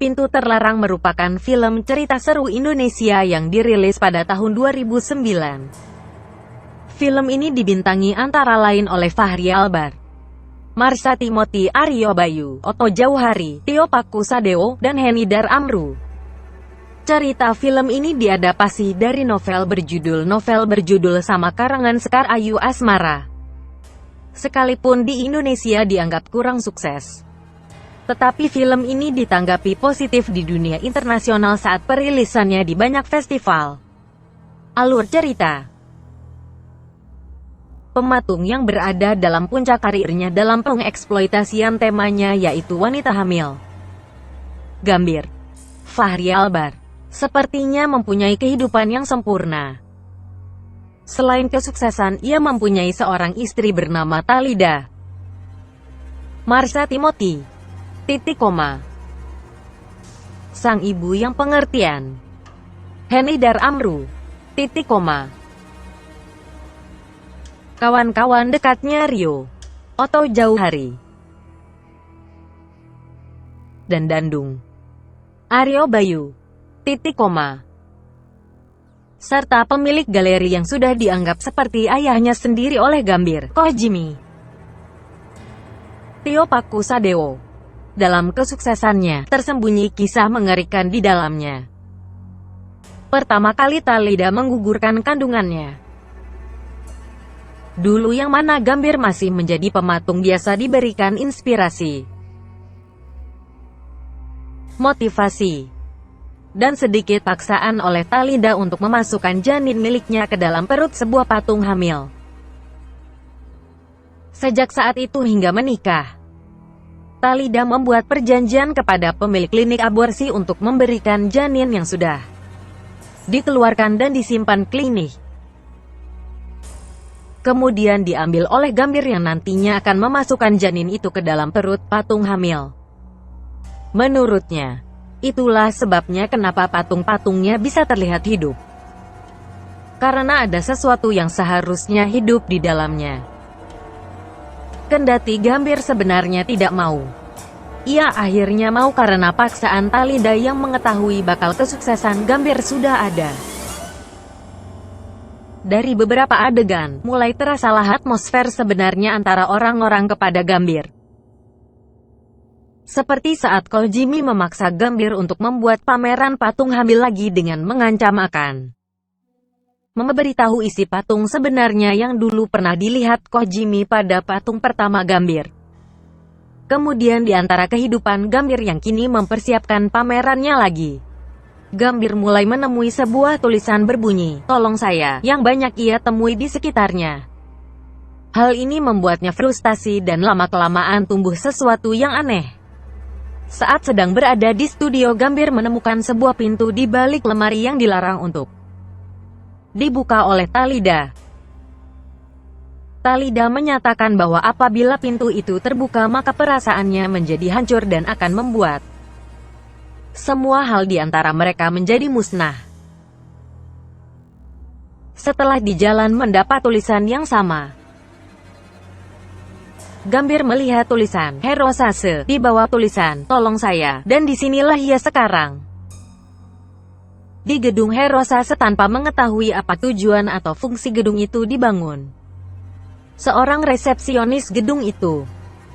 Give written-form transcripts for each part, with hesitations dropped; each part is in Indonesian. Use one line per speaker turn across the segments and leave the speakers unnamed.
Pintu Terlarang merupakan film cerita seru Indonesia yang dirilis pada tahun 2009. Film ini dibintangi antara lain oleh Fachri Albar, Marsha Timothy, Aryo Bayu, Oto Jauhari, Tio Pakusadewo, dan Henidar Amru. Cerita film ini diadaptasi dari novel berjudul sama karangan Sekar Ayu Asmara. Sekalipun di Indonesia dianggap kurang sukses, tetapi film ini ditanggapi positif di dunia internasional saat perilisannya di banyak festival. Alur cerita: pematung yang berada dalam puncak karirnya dalam pengeksploitasian temanya yaitu wanita hamil. Gambir, Fachri Albar, sepertinya mempunyai kehidupan yang sempurna. Selain kesuksesan, ia mempunyai seorang istri bernama Talida. Marsha Timothy, sang ibu yang pengertian. Henidar Amru, kawan-kawan dekatnya Rio, Oto Jauhari, dan Dandung. Aryo Bayu, serta pemilik galeri yang sudah dianggap seperti ayahnya sendiri oleh Gambir, Ko Jimmy. Tio Pakusadewo. Dalam kesuksesannya, tersembunyi kisah mengerikan di dalamnya. Pertama kali Talida menggugurkan kandungannya. Dulu yang mana Gambir masih menjadi pematung biasa diberikan inspirasi, motivasi, dan sedikit paksaan oleh Talida untuk memasukkan janin miliknya ke dalam perut sebuah patung hamil. Sejak saat itu hingga menikah, Talida membuat perjanjian kepada pemilik klinik aborsi untuk memberikan janin yang sudah dikeluarkan dan disimpan klinik, kemudian diambil oleh Gambir yang nantinya akan memasukkan janin itu ke dalam perut patung hamil. Menurutnya, itulah sebabnya kenapa patung-patungnya bisa terlihat hidup. Karena ada sesuatu yang seharusnya hidup di dalamnya. Kendati Gambir sebenarnya tidak mau, ia akhirnya mau karena paksaan Talida yang mengetahui bakal kesuksesan Gambir sudah ada. Dari beberapa adegan, mulai terasalah atmosfer sebenarnya antara orang-orang kepada Gambir. Seperti saat Ko Jimmy memaksa Gambir untuk membuat pameran patung hamil lagi dengan mengancam akan memberitahu isi patung sebenarnya yang dulu pernah dilihat Ko Jimmy pada patung pertama Gambir. Kemudian di antara kehidupan Gambir yang kini mempersiapkan pamerannya lagi, Gambir mulai menemui sebuah tulisan berbunyi, "Tolong saya," yang banyak ia temui di sekitarnya. Hal ini membuatnya frustasi dan lama-kelamaan tumbuh sesuatu yang aneh. Saat sedang berada di studio, Gambir menemukan sebuah pintu di balik lemari yang dilarang untuk dibuka oleh Talida. Talida menyatakan bahwa apabila pintu itu terbuka maka perasaannya menjadi hancur dan akan membuat semua hal di antara mereka menjadi musnah. Setelah di jalan mendapat tulisan yang sama, Gambir melihat tulisan Herosase di bawah tulisan "Tolong saya," dan disinilah ia sekarang. Di gedung Herosase tanpa mengetahui apa tujuan atau fungsi gedung itu dibangun. Seorang resepsionis gedung itu,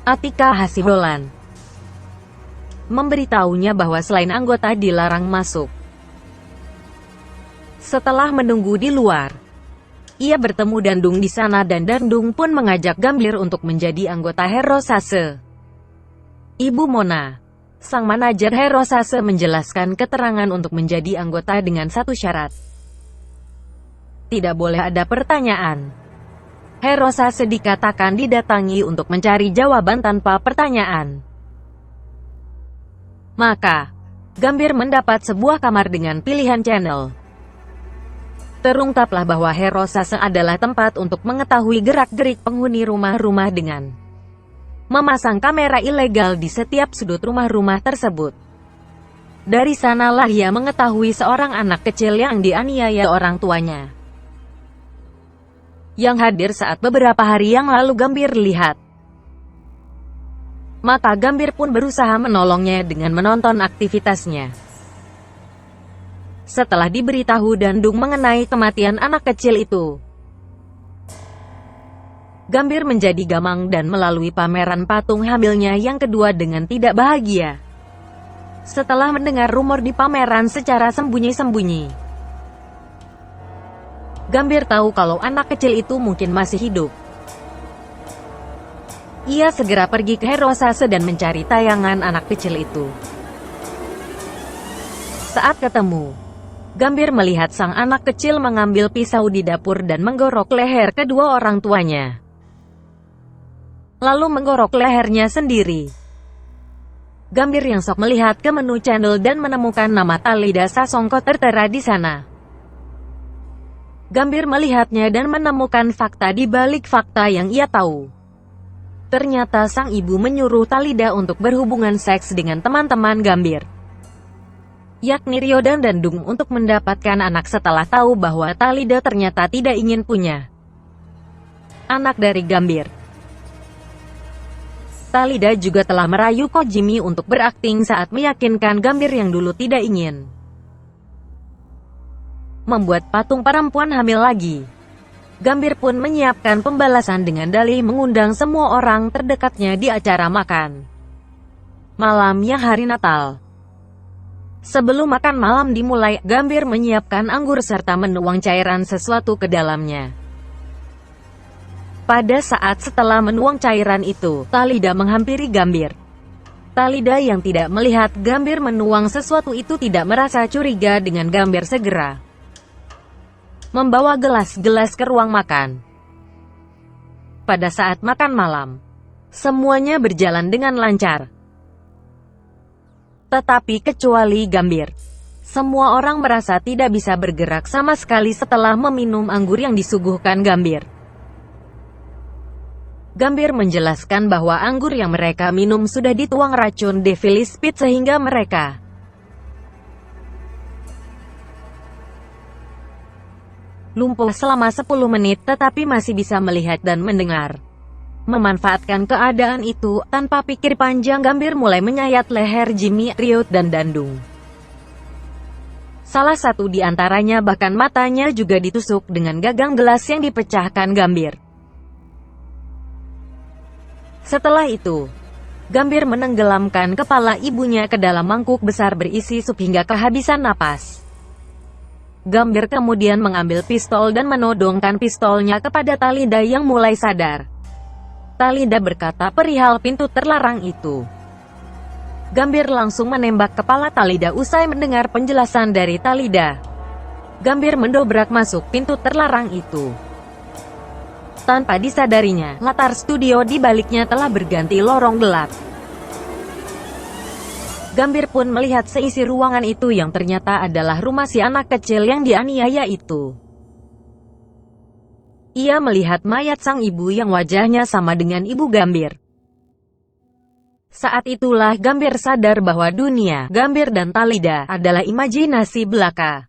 Atika Hasiholan, memberitahunya bahwa selain anggota dilarang masuk. Setelah menunggu di luar, ia bertemu Dandung di sana dan Dandung pun mengajak Gambir untuk menjadi anggota Herosase. Ibu Mona, sang manajer Herosase, menjelaskan keterangan untuk menjadi anggota dengan satu syarat. Tidak boleh ada pertanyaan. Herosase dikatakan didatangi untuk mencari jawaban tanpa pertanyaan. Maka, Gambir mendapat sebuah kamar dengan pilihan channel. Terungkaplah bahwa Herosase adalah tempat untuk mengetahui gerak-gerik penghuni rumah-rumah dengan memasang kamera ilegal di setiap sudut rumah-rumah tersebut. Dari sanalah ia mengetahui seorang anak kecil yang dianiaya orang tuanya, yang hadir saat beberapa hari yang lalu Gambir lihat. Maka Gambir pun berusaha menolongnya dengan menonton aktivitasnya. Setelah diberitahu Dandung mengenai kematian anak kecil itu, Gambir menjadi gamang dan melalui pameran patung hamilnya yang kedua dengan tidak bahagia. Setelah mendengar rumor di pameran secara sembunyi-sembunyi, Gambir tahu kalau anak kecil itu mungkin masih hidup. Ia segera pergi ke Herosase dan mencari tayangan anak kecil itu. Saat ketemu, Gambir melihat sang anak kecil mengambil pisau di dapur dan menggorok leher kedua orang tuanya. Lalu menggorok lehernya sendiri. Gambir yang sok melihat ke menu channel dan menemukan nama Talida Sasongko tertera di sana. Gambir melihatnya dan menemukan fakta di balik fakta yang ia tahu. Ternyata sang ibu menyuruh Talida untuk berhubungan seks dengan teman-teman Gambir, yakni Rio dan Dandung, untuk mendapatkan anak setelah tahu bahwa Talida ternyata tidak ingin punya anak dari Gambir. Talida juga telah merayu Kojimi untuk berakting saat meyakinkan Gambir yang dulu tidak ingin membuat patung perempuan hamil lagi. Gambir pun menyiapkan pembalasan dengan dalih mengundang semua orang terdekatnya di acara makan malamnya hari Natal. Sebelum makan malam dimulai, Gambir menyiapkan anggur serta menuang cairan sesuatu ke dalamnya. Pada saat setelah menuang cairan itu, Talida menghampiri Gambir. Talida yang tidak melihat Gambir menuang sesuatu itu tidak merasa curiga dengan Gambir segera membawa gelas-gelas ke ruang makan. Pada saat makan malam, semuanya berjalan dengan lancar. Tetapi kecuali Gambir. Semua orang merasa tidak bisa bergerak sama sekali setelah meminum anggur yang disuguhkan Gambir. Gambir menjelaskan bahwa anggur yang mereka minum sudah dituang racun Devil Speed sehingga mereka lumpuh selama 10 menit tetapi masih bisa melihat dan mendengar. Memanfaatkan keadaan itu, tanpa pikir panjang Gambir mulai menyayat leher Jimmy, Rio, dan Dandung. Salah satu di antaranya bahkan matanya juga ditusuk dengan gagang gelas yang dipecahkan Gambir. Setelah itu, Gambir menenggelamkan kepala ibunya ke dalam mangkuk besar berisi sup hingga kehabisan napas. Gambir kemudian mengambil pistol dan menodongkan pistolnya kepada Talida yang mulai sadar. Talida berkata perihal pintu terlarang itu. Gambir langsung menembak kepala Talida usai mendengar penjelasan dari Talida. Gambir mendobrak masuk pintu terlarang itu. Tanpa disadarinya, latar studio di baliknya telah berganti lorong gelap. Gambir pun melihat seisi ruangan itu yang ternyata adalah rumah si anak kecil yang dianiaya itu. Ia melihat mayat sang ibu yang wajahnya sama dengan ibu Gambir. Saat itulah Gambir sadar bahwa dunia Gambir dan Talida adalah imajinasi belaka.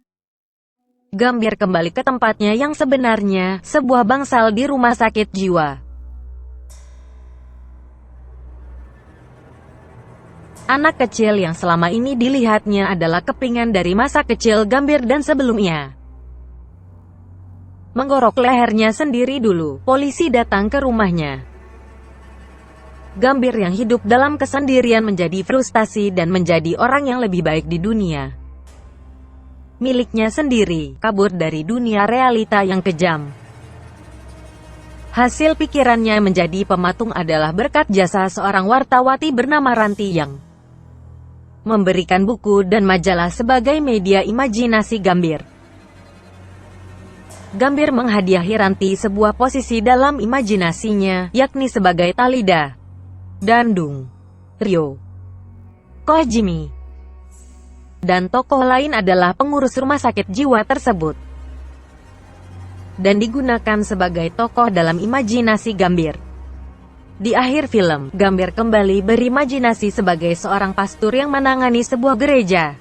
Gambir kembali ke tempatnya yang sebenarnya, sebuah bangsal di rumah sakit jiwa. Anak kecil yang selama ini dilihatnya adalah kepingan dari masa kecil Gambir dan sebelumnya menggorok lehernya sendiri dulu. Polisi datang ke rumahnya. Gambir yang hidup dalam kesendirian menjadi frustasi dan menjadi orang yang lebih baik di dunia miliknya sendiri, kabur dari dunia realita yang kejam. Hasil pikirannya menjadi pematung adalah berkat jasa seorang wartawati bernama Ranti yang memberikan buku dan majalah sebagai media imajinasi Gambir. Gambir menghadiahi Ranti sebuah posisi dalam imajinasinya, yakni sebagai Talida, Dandung, Rio, Kojimi, dan tokoh lain adalah pengurus rumah sakit jiwa tersebut, dan digunakan sebagai tokoh dalam imajinasi Gambir. Di akhir film, Gambir kembali berimajinasi sebagai seorang pastor yang menangani sebuah gereja.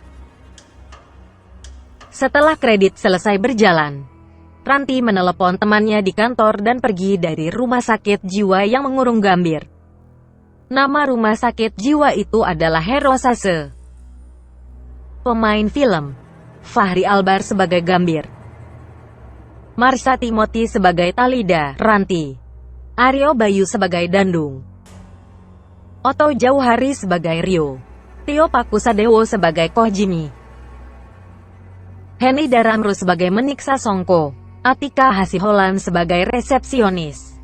Setelah kredit selesai berjalan, Ranti menelepon temannya di kantor dan pergi dari rumah sakit jiwa yang mengurung Gambir. Nama rumah sakit jiwa itu adalah Herosase. Pemain film: Fachri Albar sebagai Gambir, Marsha Timothy sebagai Talida, Ranti, Aryo Bayu sebagai Dandung, Oto Jauhari sebagai Rio, Tio Pakusadewo sebagai Ko Jimmy, Henny Daramru sebagai Meniksa Songko, Atika Hasiholan sebagai resepsionis.